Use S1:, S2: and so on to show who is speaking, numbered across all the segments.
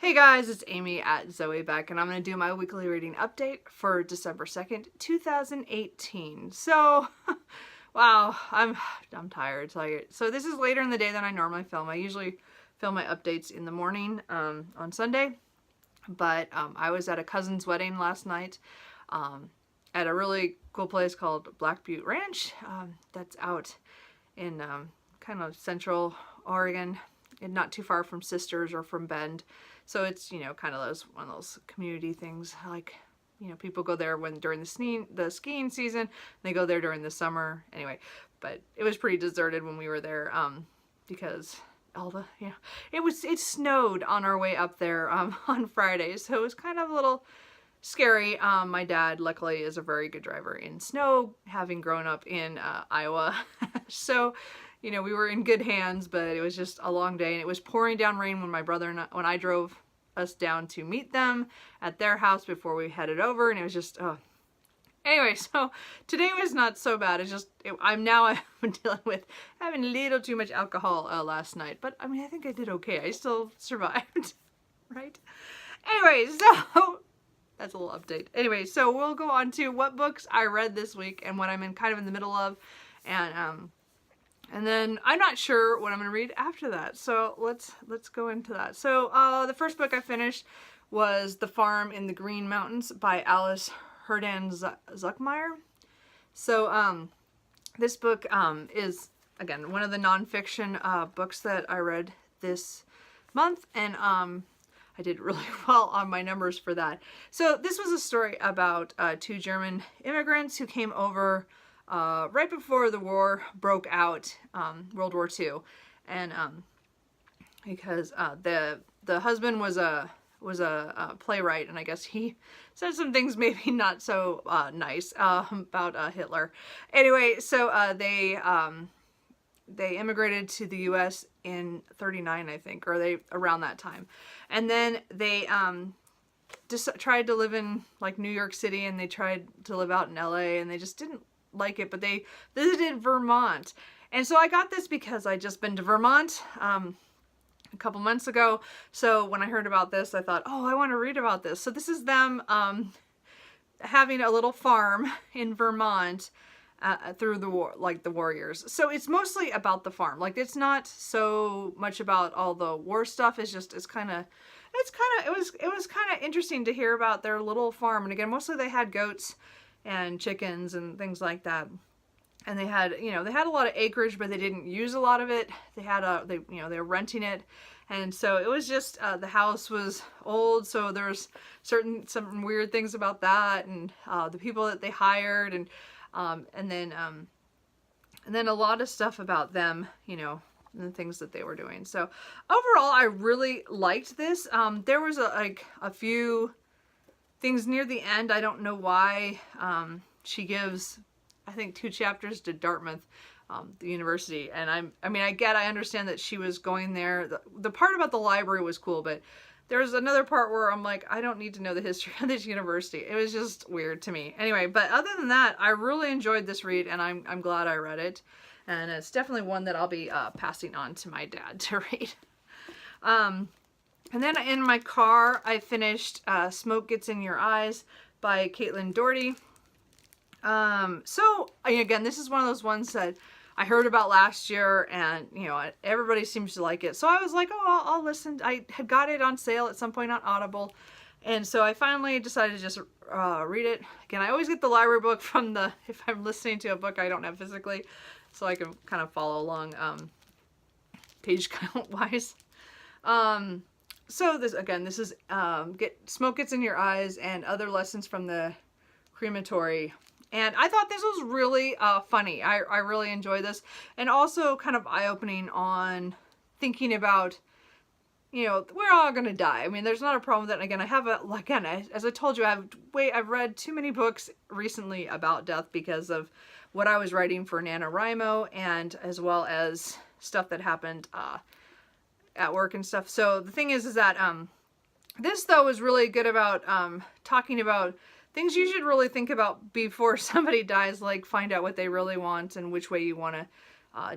S1: Hey guys, it's Amy at Zoe Beck, and I'm going to do my weekly reading update for December 2nd, 2018. So, wow, I'm tired. So this is later in the day than I normally film. I usually film my updates in the morning on Sunday, but I was at a cousin's wedding last night at a really cool place called Black Butte Ranch that's out in kind of central Oregon, and not too far from Sisters or from Bend. So it's, you know, kind of one of those community things, like, you know, people go there during the skiing season. They go there during the summer. Anyway, but it was pretty deserted when we were there because it snowed on our way up there on Friday. So it was kind of a little scary. My dad, luckily, is a very good driver in snow, having grown up in Iowa. So, you know, we were in good hands, but it was just a long day, and it was pouring down rain when when I drove us down to meet them at their house before we headed over, and it was just, Anyway, so today was not so bad. It's just, I'm dealing with having a little too much alcohol last night, but I mean, I think I did okay. I still survived, right? Anyway, so that's a little update. Anyway, so we'll go on to what books I read this week and what I'm kind of in the middle of, and then I'm not sure what I'm going to read after that. So let's go into that. So the first book I finished was The Farm in the Green Mountains by Alice Herdan Zuckmeyer. So this book is, again, one of the nonfiction books that I read this month, and I did really well on my numbers for that. So this was a story about two German immigrants who came over right before the war broke out, World War II, and because the husband was a playwright, and I guess he said some things maybe not so nice about Hitler. Anyway, so they immigrated to the U.S. in '39, I think, or around that time, and then they just tried to live in like New York City, and they tried to live out in L.A., and they just didn't like it, but they visited Vermont. And so I got this because I just been to Vermont a couple months ago. So when I heard about this, I thought, oh, I want to read about this. So this is them having a little farm in Vermont through the war, like the war years. So it's mostly about the farm. Like, it's not so much about all the war stuff. It's just, it was kind of interesting to hear about their little farm. And again, mostly they had goats and chickens and things like that. And they had, you know, they had a lot of acreage, but they didn't use a lot of it. They were renting it. And so it was just, the house was old. So there's some weird things about that, and the people that they hired, and then a lot of stuff about them, you know, and the things that they were doing. So overall, I really liked this. There was a few things near the end. I don't know why. She gives, I think, 2 chapters to Dartmouth, the university. And I understand that she was going there. The part about the library was cool, but there's another part where I'm like, I don't need to know the history of this university. It was just weird to me. Anyway, but other than that, I really enjoyed this read, and I'm glad I read it. And it's definitely one that I'll be passing on to my dad to read. And then in my car, I finished Smoke Gets in Your Eyes by Caitlin Doherty. So, again, this is one of those ones that I heard about last year, and, you know, everybody seems to like it. So I was like, oh, I'll listen. I had got it on sale at some point on Audible. And so I finally decided to just read it. Again, I always get the library book from if I'm listening to a book I don't have physically, so I can kind of follow along page count wise. So this is Smoke Gets in Your Eyes and Other Lessons from the Crematory. And I thought this was really funny. I really enjoyed this, and also kind of eye-opening on thinking about, you know, we're all gonna die. I mean, there's not a problem with that. Again, as I told you, I've read too many books recently about death because of what I was writing for NaNoWriMo, and as well as stuff that happened at work and stuff. So the thing is that this, though, is really good about talking about things you should really think about before somebody dies, like find out what they really want and which way you want to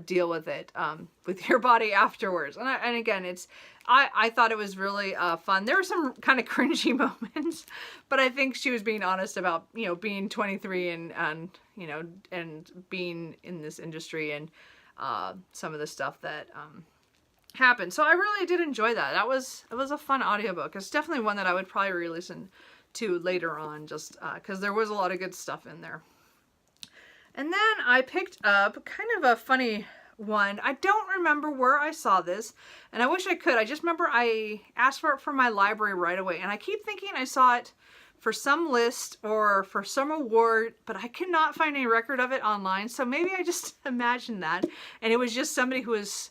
S1: deal with it with your body afterwards. And again, I thought it was really fun. There were some kind of cringy moments, but I think she was being honest about, you know, being 23 and you know, and being in this industry and some of the stuff that happened. So I really did enjoy that. It was a fun audiobook. It's definitely one that I would probably re-listen to later on, just because there was a lot of good stuff in there. And then I picked up kind of a funny one. I don't remember where I saw this, and I wish I could. I just remember I asked for it from my library right away, and I keep thinking I saw it for some list or for some award, but I could not find any record of it online, so maybe I just imagined that, and it was just somebody who was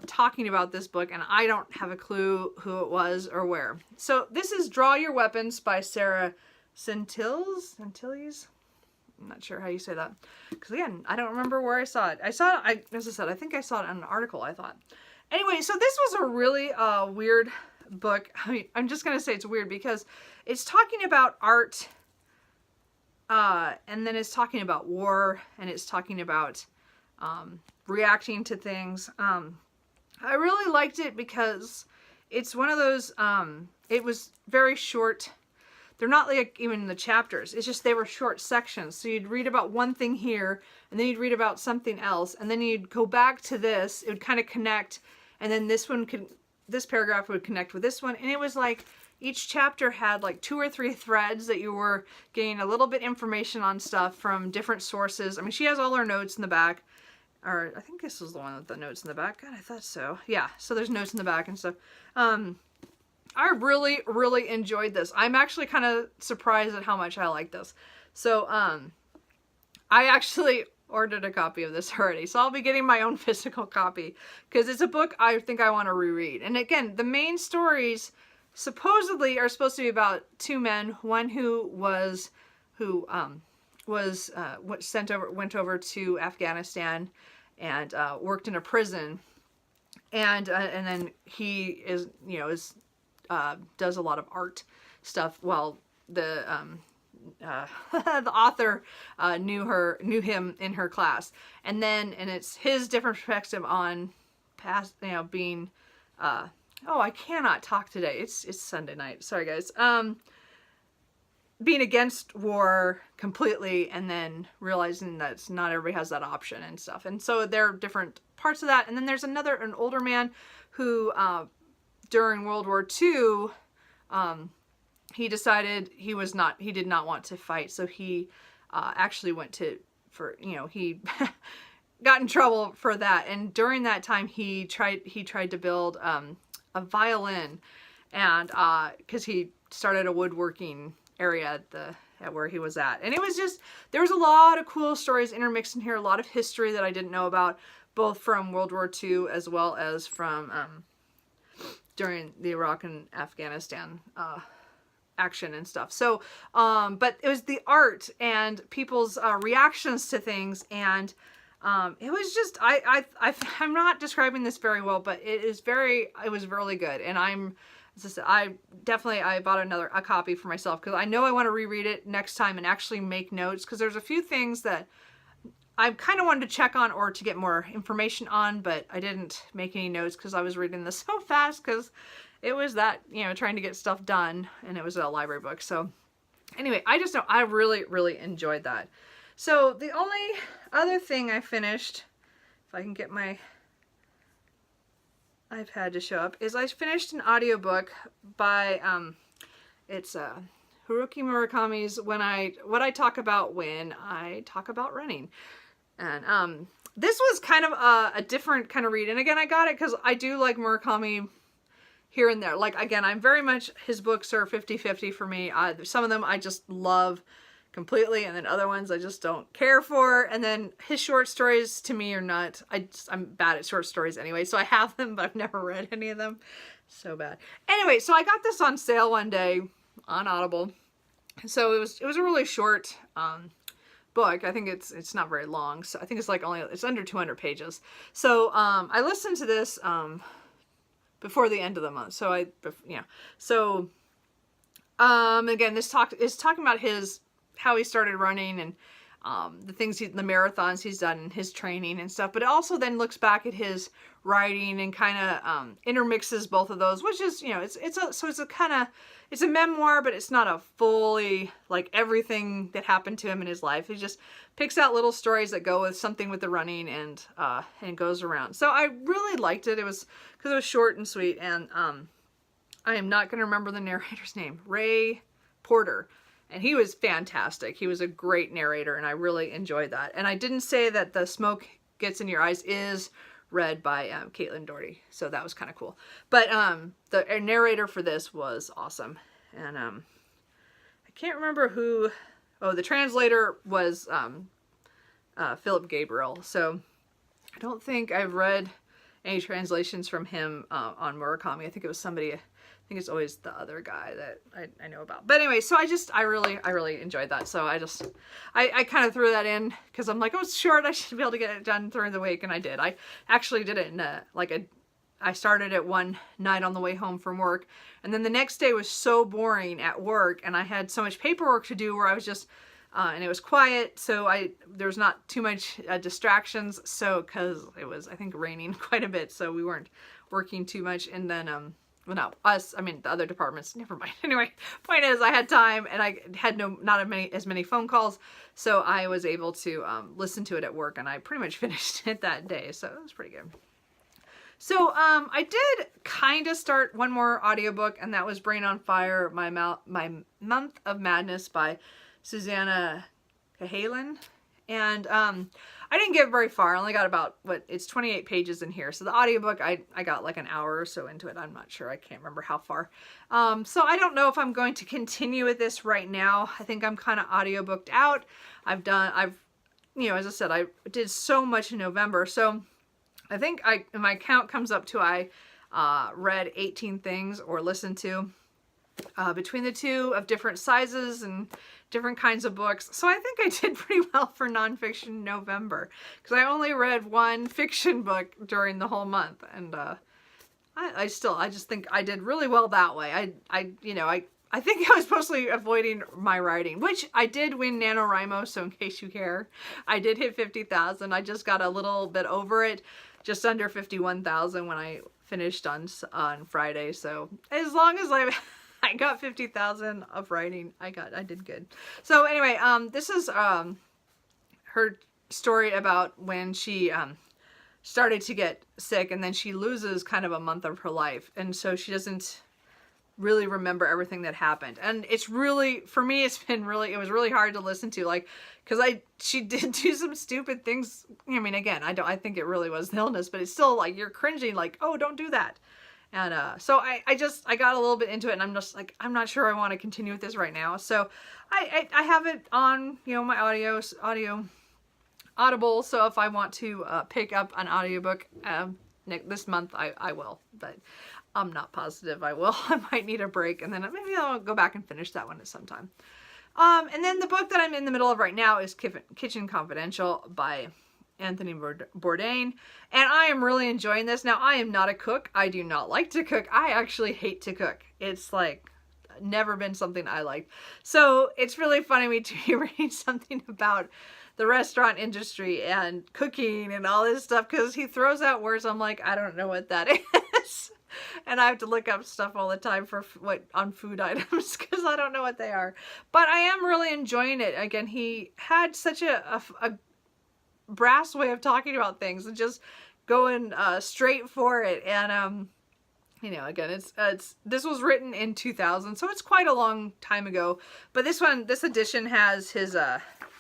S1: talking about this book, and I don't have a clue who it was or where. So this is Draw Your Weapons by Sarah Centilles? I'm not sure how you say that. Because again, I don't remember where I saw it. As I said, I think I saw it in an article, I thought. Anyway, so this was a really weird book. I mean, I'm just going to say it's weird because it's talking about art, and then it's talking about war, and it's talking about reacting to things. I really liked it because it's one of those, it was very short. They're not like even the chapters. It's just they were short sections. So you'd read about one thing here, and then you'd read about something else, and then you'd go back to this. It would kind of connect, and then this paragraph would connect with this one. And it was like each chapter had like 2 or 3 threads that you were getting a little bit information on stuff from different sources. I mean, she has all her notes in the back. Or I think this was the one with the notes in the back. God, I thought so. Yeah, so there's notes in the back and stuff. I really, really enjoyed this. I'm actually kind of surprised at how much I like this. So, I actually ordered a copy of this already. So I'll be getting my own physical copy because it's a book I think I want to reread. And again, the main stories supposedly are supposed to be about 2 men. One who went over to Afghanistan and worked in a prison, and then he is, you know, does a lot of art stuff while the the author knew him in her class, and it's his different perspective on past, you know, being oh, I cannot talk today. It's Sunday night. Sorry guys. Being against war completely, and then realizing that not everybody has that option and stuff. And so there are different parts of that. And then there's an older man who, during World War II, he decided he did not want to fight. So he actually he got in trouble for that. And during that time, he tried to build a violin, and because he started a woodworking area at where he was at. And it was just, there was a lot of cool stories intermixed in here, a lot of history that I didn't know about, both from World War II as well as from during the Iraq and Afghanistan action and stuff. So, but it was the art and people's reactions to things, and it was just, I'm not describing this very well, but it was really good. And I bought a copy for myself because I know I want to reread it next time and actually make notes, because there's a few things that I kind of wanted to check on or to get more information on, but I didn't make any notes because I was reading this so fast because it was that, you know, trying to get stuff done, and it was a library book. So anyway, I really, really enjoyed that. So the only other thing I finished, if I can get my iPad to show up, is I finished an audiobook by it's Haruki Murakami's What I Talk About When I Talk About Running. And this was kind of a different kind of read, and again, I got it because I do like Murakami here and there. Like, again, I'm very much, his books are 50-50 for me. Some of them I just love completely, and then other ones I just don't care for. And then his short stories to me are not, I'm bad at short stories anyway, so I have them, but I've never read any of them. So bad. Anyway, so I got this on sale one day on Audible. So it was a really short book. I think it's not very long. So I think it's under 200 pages. So I listened to this before the end of the month. So again, this is talking about how he started running, and the things, the marathons he's done in his training and stuff, but it also then looks back at his writing and kind of intermixes both of those, which is, you know, it's a memoir, but it's not a fully, like, everything that happened to him in his life. He just picks out little stories that go with something with the running and goes around. So I really liked it. It was, because it was short and sweet, and I am not going to remember the narrator's name. Ray Porter. And he was fantastic. He was a great narrator, and I really enjoyed that. And I didn't say that The Smoke Gets in Your Eyes is read by Caitlin Doherty, so that was kind of cool. But the narrator for this was awesome. And I can't remember who... Oh, the translator was Philip Gabriel. So I don't think I've read any translations from him on Murakami. I think it was somebody... I think it's always the other guy that I know about. But anyway, so I really enjoyed that. So I kind of threw that in because I'm like, oh, it's short. I should be able to get it done during the week. And I did. I actually did it in I started it one night on the way home from work. And then the next day was so boring at work. And I had so much paperwork to do where I was just, and it was quiet. So there was not too much distractions. So, cause it was, I think, raining quite a bit. So we weren't working too much. And then, well, no, the other departments, never mind. Anyway, point is I had time and I had not as many phone calls. So I was able to listen to it at work, and I pretty much finished it that day. So it was pretty good. So I did kind of start one more audiobook, and that was Brain on Fire, My Month of Madness by Susanna Cahalan. And I didn't get very far. I only got about, it's 28 pages in here. So the audiobook, I got like an hour or so into it. I'm not sure. I can't remember how far. So I don't know if I'm going to continue with this right now. I think I'm kind of audiobooked out. You know, as I said, I did so much in November. So I think my count comes up to I read 18 things or listened to between the two of different sizes and different kinds of books. So I think I did pretty well for nonfiction in November, because I only read one fiction book during the whole month. And I just think I did really well that way. I think I was mostly avoiding my writing, which I did win NaNoWriMo, so in case you care, I did hit 50,000. I just got a little bit over it, just under 51,000 when I finished on Friday. So as long as I got 50,000 of writing, I did good. So anyway, this is her story about when she started to get sick, and then she loses kind of a month of her life, and so she doesn't really remember everything that happened. And it's really, for me, it was really hard to listen to, like, because she did do some stupid things. I mean, again, I think it really was the illness, but it's still like, you're cringing, like, oh, don't do that. And so I got a little bit into it, and I'm just like, I'm not sure I want to continue with this right now. So I have it on, you know, my Audible. So if I want to pick up an audiobook this month, I will. But I'm not positive I will. I might need a break, and then maybe I'll go back and finish that one at some time. And then the book that I'm in the middle of right now is Kitchen Confidential by Anthony Bourdain, and I am really enjoying this. Now, I am not a cook. I do not like to cook. I actually hate to cook. It's like never been something I like. So it's really funny to be reading something about the restaurant industry and cooking and all this stuff, because he throws out words I'm like, I don't know what that is. And I have to look up stuff all the time on food items, because I don't know what they are. But I am really enjoying it. Again, he had such a brass way of talking about things and just going straight for it. And you know, again, this was written in 2000, so it's quite a long time ago. But this edition has his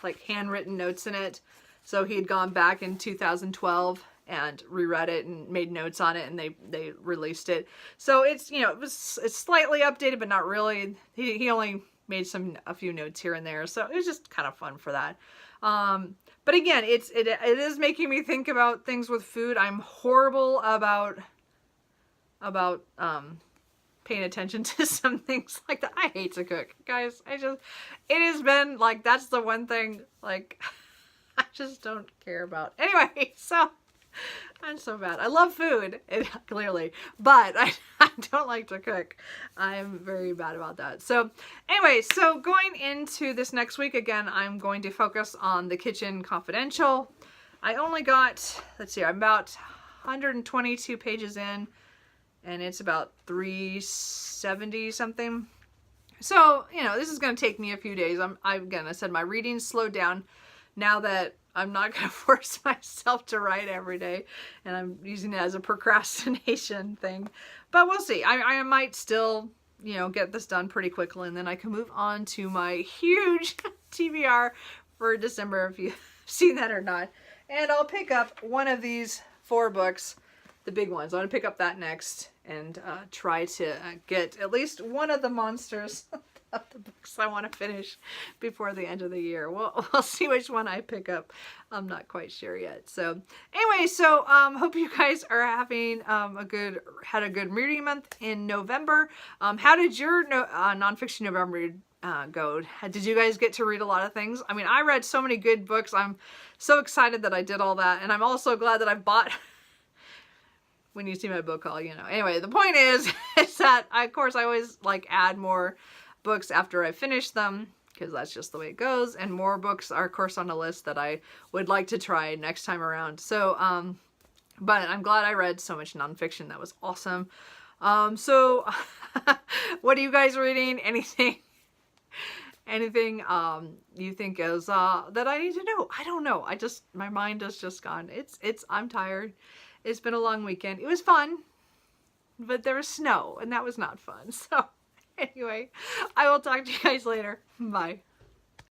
S1: like handwritten notes in it. So he had gone back in 2012 and reread it and made notes on it, and they released it. So it's, you know, it's slightly updated, but not really. He only made a few notes here and there, so it was just kind of fun for that. But again, it is making me think about things with food. I'm horrible about paying attention to some things like that. I hate to cook, guys. It has been like, that's the one thing, like, I just don't care about. Anyway, so I'm so bad. I love food, clearly, but I don't like to cook. I'm very bad about that. So anyway, so going into this next week, again, I'm going to focus on The Kitchen Confidential. I only got, let's see, I'm about 122 pages in, and it's about 370 something. So, you know, this is going to take me a few days. Again, I said my reading's slowed down now that I'm not going to force myself to write every day, and I'm using it as a procrastination thing. But we'll see. I might still, you know, get this done pretty quickly, and then I can move on to my huge TBR for December, if you've seen that or not. And I'll pick up one of these 4 books, the big ones. I'm going to pick up that next and try to get at least one of the monsters of the books I want to finish before the end of the year. We'll see which one I pick up. I'm not quite sure yet. So anyway, so hope you guys are having had a good reading month in November. How did your nonfiction November go? Did you guys get to read a lot of things? I mean, I read so many good books. I'm so excited that I did all that, and I'm also glad that I bought when you see my book haul, you know. Anyway, the point is that of course I always like add more books after I finish them, because that's just the way it goes, and more books are of course on the list that I would like to try next time around. So but I'm glad I read so much nonfiction. That was awesome. So what are you guys reading? Anything you think is that I need to know? I don't know. My mind has just gone. I'm tired. It's been a long weekend. It was fun, but there was snow, and that was not fun. So anyway, I will talk to you guys later. Bye.